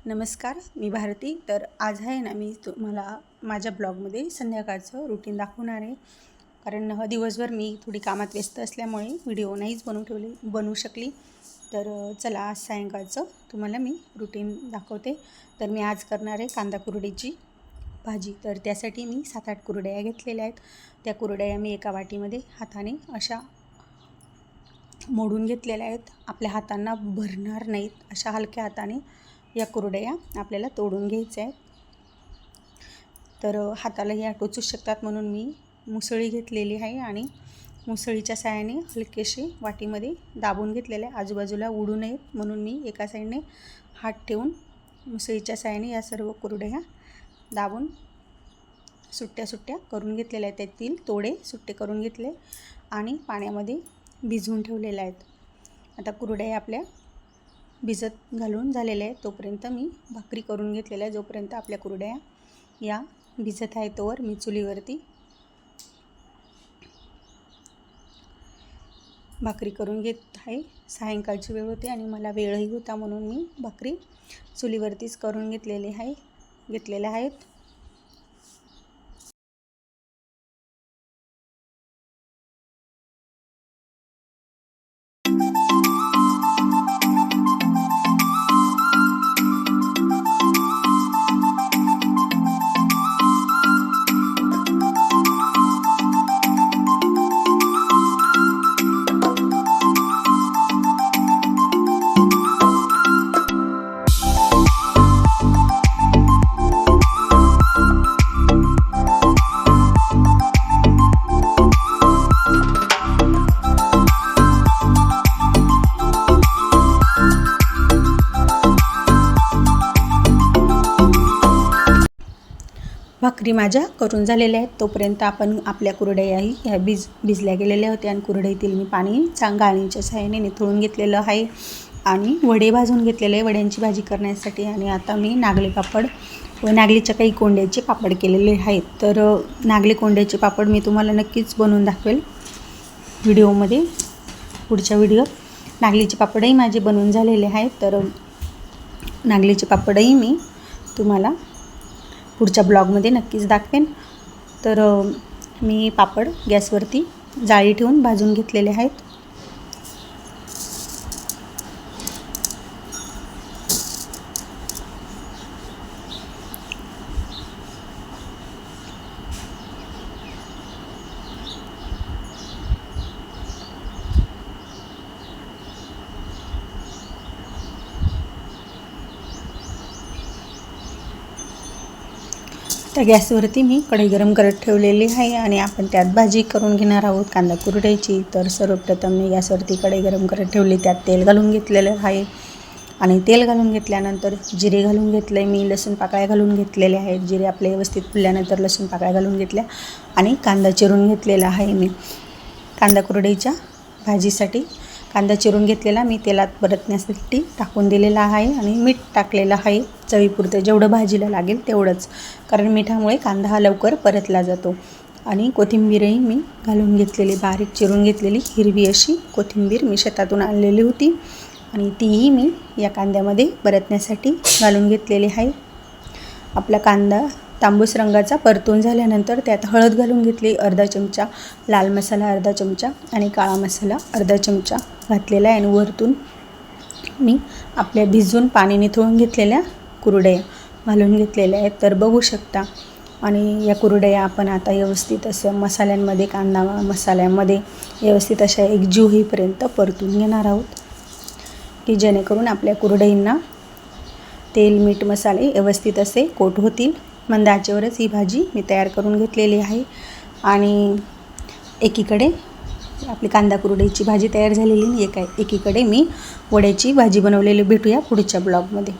नमस्कार, मी भारती. तर आज आहे ना, मी तुम्हाला माझ्या ब्लॉगमध्ये संध्याकाळचं रुटीन दाखवणार आहे. कारण दिवसभर मी थोडी कामात व्यस्त असल्यामुळे व्हिडिओ नाहीच बनवू शकली. तर चला, आज सायंकाळचं तुम्हाला मी रुटीन दाखवते. तर मी आज करणार आहे कांदा कुरडईची भाजी. तर त्यासाठी मी 7-8 कुरडया घेतलेल्या आहेत. त्या कुरडया मी एका वाटीमध्ये हाताने अशा मोडून घेतलेल्या आहेत. आपल्या हातांना भरणार नाहीत, अशा हलक्या हाताने या कुरडया आपल्याला तोडून घ्यायच्या आहेत. तर हाताला या टोचू शकतात म्हणून मी मुसळी घेतलेली आहे आणि मुसळीच्या साहाय्याने हलकेसे वाटीमध्ये दाबून घेतलेले आहे. आजूबाजूला उडू नयेत म्हणून मी एका साईडने हात ठेवून मुसळीच्या साहाय्याने या सर्व कुरडया दाबून सुट्ट्या करून घेतलेल्या आहेत. त्यातील तोडे सुट्टे करून घेतले आणि पाण्यामध्ये भिजवून ठेवलेले आहेत. आता कुरडया आपल्या भिजत घालून झालेल्या आहे, तोपर्यंत मी भाकरी करून घेतलेल्या आहे. जोपर्यंत आपल्या कुरडया या भिजत आहे तोवर मी चुलीवरती भाकरी करून घेत आहे. सायंकाळची वेळ होती आणि मला वेळही होता म्हणून मी भाकरी चुलीवरतीच करून घेतलेल्या आहेत. भाकरी माझ्या करून झालेल्या आहेत. तोपर्यंत आपण आपल्या कुरडयाही ह्या भिजल्या गेलेल्या होत्या आणि कुरडईतील मी पाणी गाळणीच्या सहाय्याने निथळून घेतलेलं आहे आणि वडे भाजून घेतलेले आहे वड्यांची भाजी करण्यासाठी. आणि आता मी नागली पापड व नागलीच्या काही कोंड्याचे पापड केलेले आहेत. तर नागली कोंड्याचे पापड मी तुम्हाला नक्कीच बनवून दाखवेल व्हिडिओमध्ये, पुढच्या व्हिडिओत. नागलीचे पापडही माझे बनवून झालेले आहेत. तर नागलीचे पापडही मी तुम्हाला पुढच्या ब्लॉगमध्ये नक्कीच दाखवेन. तर मी पापड गॅसवरती जाळी ठेवून भाजून घेतलेले आहेत. त्या गॅसवरती मी कढई गरम करत ठेवलेली आहे आणि आपण त्यात भाजी करून घेणार आहोत कांदा कुरडईची. तर सर्वप्रथम मी गॅसवरती कढई गरम करत ठेवली, त्यात तेल घालून घेतलेलं आहे आणि तेल घालून घेतल्यानंतर जिरे घालून घेतले. मी लसूण पाकळ्या घालून घेतलेल्या आहेत. जिरे आपले व्यवस्थित फुलल्यानंतर लसूण पाकळ्या घालून घेतल्या आणि कांदा चिरून घेतलेला आहे. मी कांदा कुरडईच्या भाजीसाठी कांदा चिरून घेतलेला मी तेलात परतण्यासाठी टाकून दिलेला आहे आणि मीठ टाकलेलं आहे चवीपुरतं, जेवढं भाजीला लागेल तेवढंच, कारण मिठामुळे कांदा हा लवकर परतला जातो. आणि कोथिंबीरही मी घालून घेतलेली, बारीक चिरून घेतलेली हिरवी अशी कोथिंबीर मी शेतातून आणलेली होती आणि तीही मी या कांद्यामध्ये परतण्यासाठी घालून घेतलेली आहे. आपला कांदा तांबूस रंगाचा परतून झाल्यानंतर त्यात हळद घालून घेतली अर्धा चमचा, लाल मसाला अर्धा चमचा आणि काळा मसाला अर्धा चमचा घातलेला आहे. आणि वरतून मी आपल्या भिजून पाणी निथळून घेतलेल्या कुरडया घालून घेतलेल्या आहेत. तर बघू शकता. आणि या कुरडया आपण आता व्यवस्थित असं मसाल्यांमध्ये, कांदा मसाल्यामध्ये व्यवस्थित अशा एकजीव होईपर्यंत परतून घेणार आहोत, की जेणेकरून आपल्या कुरडईंना तेल, मीठ, मसाले व्यवस्थित असे कोट होतील. मंद आचेवरच ही भाजी मी तयार करून घेतलेली आहे. आणि एकीकडे आपली कांदा कुरडईची भाजी तयार झालेली, एकीकडे मी वड्याची भाजी बनवलेली. भेटूया पुढच्या ब्लॉगमध्ये.